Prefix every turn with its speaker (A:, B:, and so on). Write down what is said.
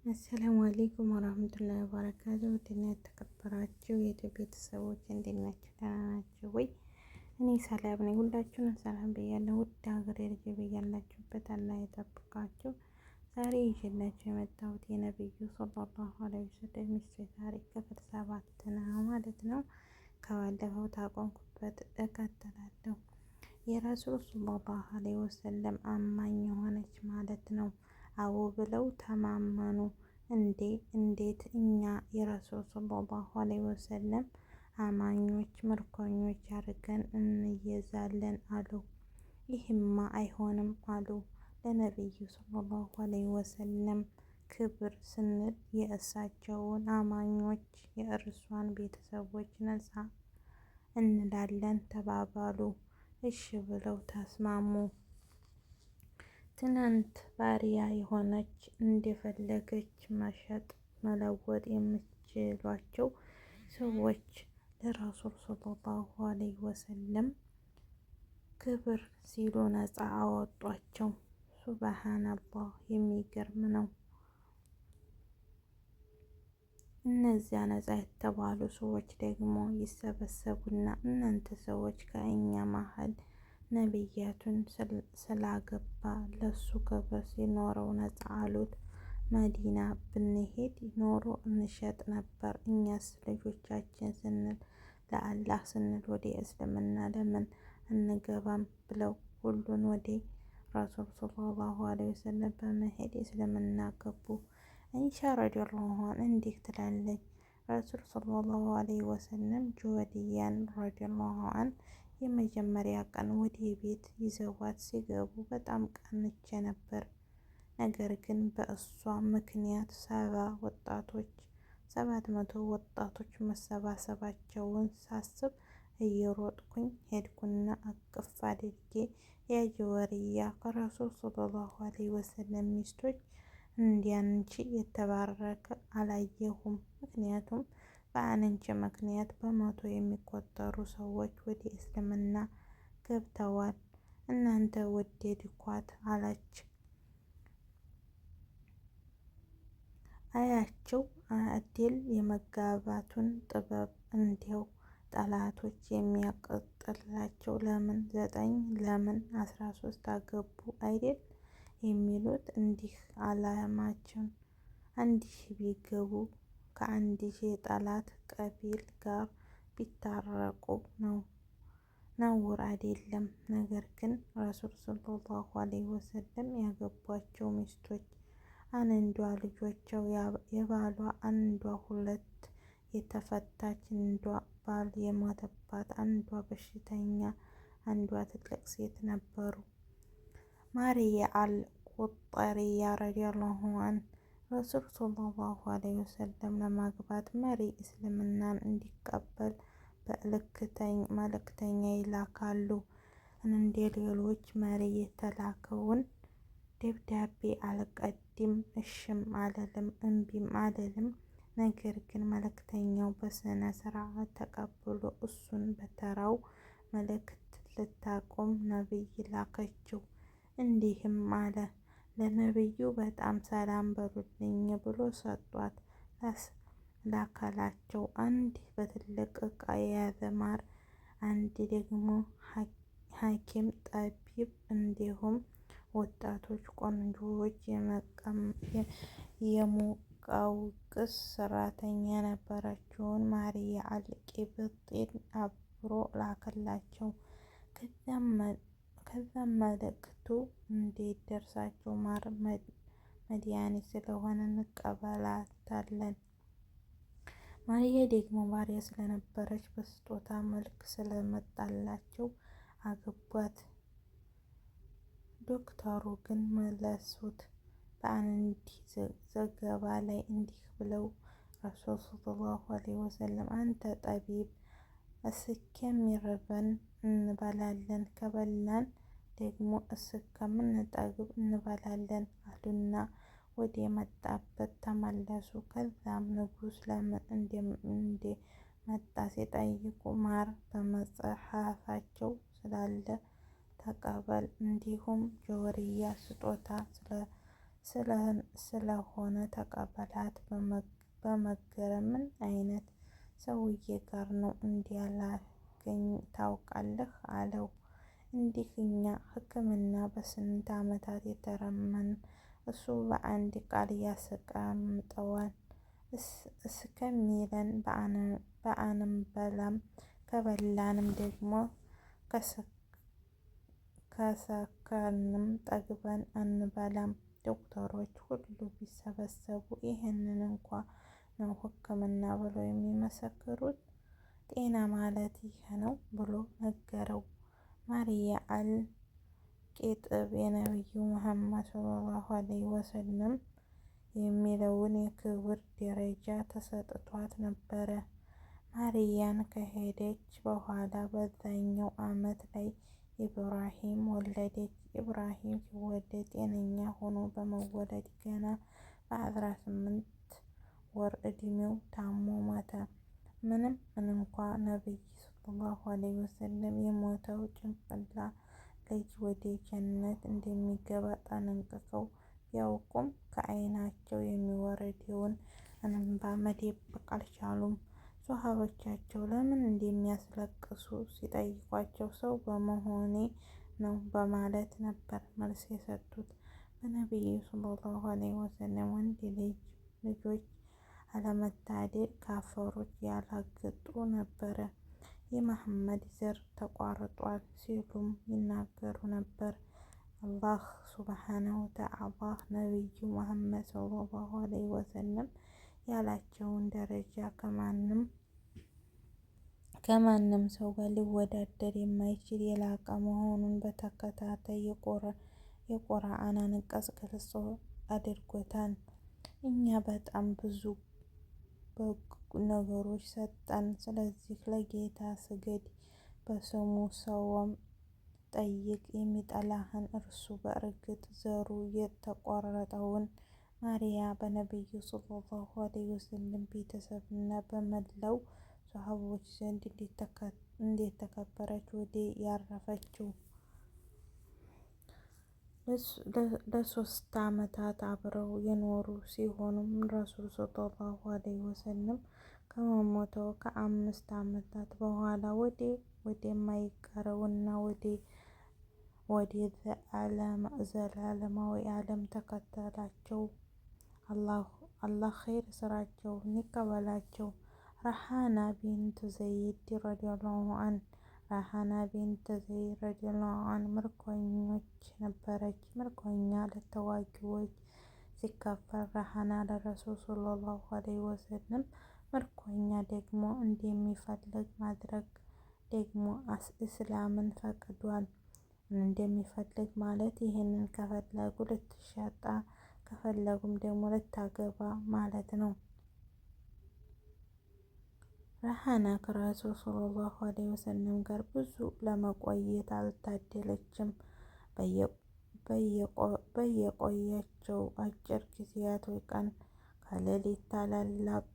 A: አሰላሙ አሌይኩም ወራህመቱላሂ ወበረካቱ። ውድና የተከበራችሁ የኢትዮ ቤተሰቦች እንዴት ናችሁ? ደህና ናችሁ ወይ? እኔ ሰላም ነኝ። ሁላችሁንም ሰላም ብያለሁ። ውድ ሀገሬ ልጅ ብያላችሁበት አላህ ይጠብቃችሁ። ዛሬ ይዤላችሁ የመጣሁት የነብዩ ሰለላሁ ዐለይሂ ወሰለም ሚስጥር ታሪክ ክፍል 7 ነው ማለት ነው። ከባለፈው ታቆምኩበት እቀጥላለሁ። የረሱል ሰለላሁ ዐለይሂ ወሰለም አማኝ የሆነች ማለት ነው። አዎ ብለው ተማመኑ። እንዴት እኛ የረሱል ሰለላሁ ዐለይሂ ወሰለም አማኞች ምርኮኞች አድርገን እንይዛለን አሉ። ይህማ አይሆንም አሉ። ለነቢዩ ሰለላሁ ዐለይሂ ወሰለም ክብር ስንል የእሳቸውን አማኞች የእርሷን ቤተሰቦች ነፃ እንላለን ተባባሉ። እሺ ብለው ተስማሙ። ትናንት ባሪያ የሆነች እንደፈለገች መሸጥ መለወጥ የሚችሏቸው ሰዎች ለረሱል ሰለላሁ ዐለይሂ ወሰለም ክብር ሲሉ ነፃ አወጧቸው። ሱብሃነላህ የሚገርም ነው። እነዚያ ነፃ የተባሉ ሰዎች ደግሞ ይሰበሰቡና እናንተ ሰዎች ከእኛ መሀል ነቢያቱን ስላገባ ለሱ ክብር ሲኖረው ነፃ አሉት። መዲና ብንሄድ ኖሮ እንሸጥ ነበር። እኛስ ልጆቻችን ስንል ለአላህ ስንል ወደ እስልምና ለምን እንገባም ብለው ሁሉን ወደ ረሱል ሰለላሁ ዐለይሂ ወሰለም በመሄድ እስልምና ገቡ። አይሻ ረዲየላሁ ዐንሃ እንዲህ ትላለች። ረሱል ሰለላሁ ዐለይሂ ወሰለም ጁወይሪያን ረዲየላሁ ዐንሃ የመጀመሪያ ቀን ወደ ቤት ይዘዋት ሲገቡ በጣም ቀንቼ ነበር። ነገር ግን በእሷ ምክንያት 700 ወጣቶች መሰባሰባቸውን ሳስብ እየሮጥኩኝ ሄድኩና እቅፍ አድርጌ ያ ጁወይሪያ ከረሱል ሰለላሁ ዐለይሂ ወሰለም ሚስቶች እንዲያንቺ የተባረከ አላየሁም። ምክንያቱም በአንቺ ምክንያት በመቶ የሚቆጠሩ ሰዎች ወደ እስልምና ገብተዋል። እናንተ ወደድኳት አለች። አያቸው አዴል የመጋባቱን ጥበብ እንዲያው ጠላቶች የሚያቀጥላቸው ለምን 9 ለምን 13 አገቡ አይደል የሚሉት። እንዲህ አላማችን አንዲህ ቢገቡ ከ1000 ጠላት ቀቢል ጋር ቢታረቁ ነውር አይደለም። ነገር ግን ረሱል ሰለላሁ ዐለይሂ ወሰለም ያገቧቸው ሚስቶች አንዷ ልጆቻቸው የባሏ አንዷ 2 የተፈታች አንዷ ባል የሞተባት አንዷ በሽተኛ አንዷ ትልቅ ሴት ነበሩ። ማርያ አልቁጠሪያ ረዲየላሁ ዐንሃ ረሱል ሰለላሁ ዐለይሂ ወሰለም ለማግባት መሪ እስልምናን እንዲቀበል መልእክተኛ ይልካሉ። እንደ ሌሎች መሪ የተላከውን ደብዳቤ አልቀድም እሽም አልልም እምቢም አልልም። ነገር ግን መልእክተኛው በስነ ስርዓት ተቀብሎ እሱን በተራው መልእክት ልታቆም ነብይ ላከችው። እንዲህም አለ። ለነብዩ በጣም ሰላም በሉልኝ ብሎ ሰጧት። ላከላቸው። አንድ በትልቅ እቃ የያዘ ማር፣ አንድ ደግሞ ሐኪም ጠቢብ፣ እንዲሁም ወጣቶች ቆንጆዎች የሙቀውቅስ ሰራተኛ የነበረችውን ማርያ አልቂብጢን አብሮ ላከላቸው። ከዛም መልእክቱ እንዲደርሳቸው ማር መድኃኒት ስለሆነ እንቀበላታለን። ማርያ ደግሞ ባሪያ ስለነበረች በስጦታ መልክ ስለመጣላቸው አገቧት። ዶክተሩ ግን መለሱት። በአንድ ዘገባ ላይ እንዲህ ብለው ረሱል ሰለላሁ ዐለይሂ ወሰለም አንተ ጠቢብ፣ እስከሚርበን እንበላለን፣ ከበላን ደግሞ እስከምንጠግብ እንበላለን አሉና ወደ መጣበት ተመለሱ። ከዛም ንጉሥ ለምን እንደመጣ ሲጠይቁ ማር በመጽሐፋቸው ስላለ ተቀበል፣ እንዲሁም ጁወይሪያ ስጦታ ስለሆነ ተቀበላት። በመገረም ምን አይነት ሰውዬ ጋር ነው እንዲያላገኝ ታውቃለህ? አለው። እንዲህ እኛ ሕክምና በስንት ዓመታት የተረመን እሱ በአንድ ቃል ያስቀምጠዋል እስከሚለን በአንበላም ከበላንም ደግሞ ከሰከርንም ጠግበን አንበላም። ዶክተሮች ሁሉ ቢሰበሰቡ ይህንን እንኳ ነው ሕክምና ብለው የሚመሰክሩት። ጤና ማለት ይህ ነው ብሎ ነገረው። ማርያ አል-ቄጥብ የነቢዩ መሐመድ ሰለላሁ ዐለይሂ ወሰለም የሚለውን የክብር ደረጃ ተሰጥቷት ነበረ። ማርያን ከሄደች በኋላ በዛኛው ዓመት ላይ ኢብራሂም ወለደች። ኢብራሂም ሲወለድ ጤነኛ ሆኖ በመወለድ ገና በ18 ወር ዕድሜው ታሞ ሞተ። ምንም እንኳ ነቢይ ሰለላሁ ዐለይሂ ወሰለም የሞተው ጭንቅላ ልጅ ወደ ጀነት እንደሚገባ ጠንቅቀው ቢያውቁም ከዓይናቸው የሚወርደውን እንባ መደበቅ አልቻሉም። ሷሃቦቻቸው ለምን እንደሚያለቅሱ ሲጠይቋቸው ሰው በመሆኔ ነው በማለት ነበር መልስ የሰጡት። በነቢዩ ሰለላሁ ዐለይሂ ወሰለም ወንድ ልጆች አለመታደል ካፈሩት ያላገጡ ነበረ። የመሐመድ ዘር ተቋርጧል ሲሉም ይናገሩ ነበር። አላህ ሱብሓነሁ ወተዓላ ነቢዩ መሐመድ ሰለላሁ ዐለይሂ ወሰለም ያላቸውን ደረጃ ከማንም ሰው ጋር ሊወዳደር የማይችል የላቀ መሆኑን በተከታታይ የቁርአን አንቀጽ ግልጽ አድርጎታል። እኛ በጣም ብዙ ነገሮች ሰጠን፣ ስለዚህ ለጌታ ስገድ፣ በስሙ ሰውም ጠይቅ፣ የሚጠላህን እርሱ በእርግጥ ዘሩ የተቆረጠውን ማርያ በነቢዩ ሰለላሁ ዐለይሂ ወሰለም ቤተሰብና በመላው ሷሃቦች ዘንድ እንዴት ተከበረች። ወደ ያረፈችው ለ3 ዓመታት አብረው የኖሩ ሲሆኑም ረሱል ሰለላሁ ዐለይሂ ወሰለም ከመሞተው ከ5 ዓመታት በኋላ ወደማይቀረው እና ወደ ዘላለማዊ ዓለም ተከተላቸው። አላህ ኸይር ስራቸውን ይቀበላቸው። ረሃና ቢንት ዘይድ ረዲየላሁ ዐንሃ ረሃና ቢንት ዘይድ ረዲየላሁ ዐንሃ ምርኮኞች ነበረች። ምርኮኛ ለተዋጊዎች ሲከፈል ረሃና ለረሱል ሰለላሁ ዐለይሂ ወሰለም ምርኮኛ ደግሞ እንደሚፈልግ ማድረግ ደግሞ እስላምን ፈቅዷል። እንደሚፈልግ ማለት ይህንን ከፈለጉ ልትሸጣ ከፈለጉም ደግሞ ልታገባ ማለት ነው። ረሃና ከረሱል ሰለላሁ ዐለይሂ ወሰለም ጋር ብዙ ለመቆየት አልታደለችም። በየቆየችው አጭር ጊዜያት ቀን ከሌሊት ታላላቅ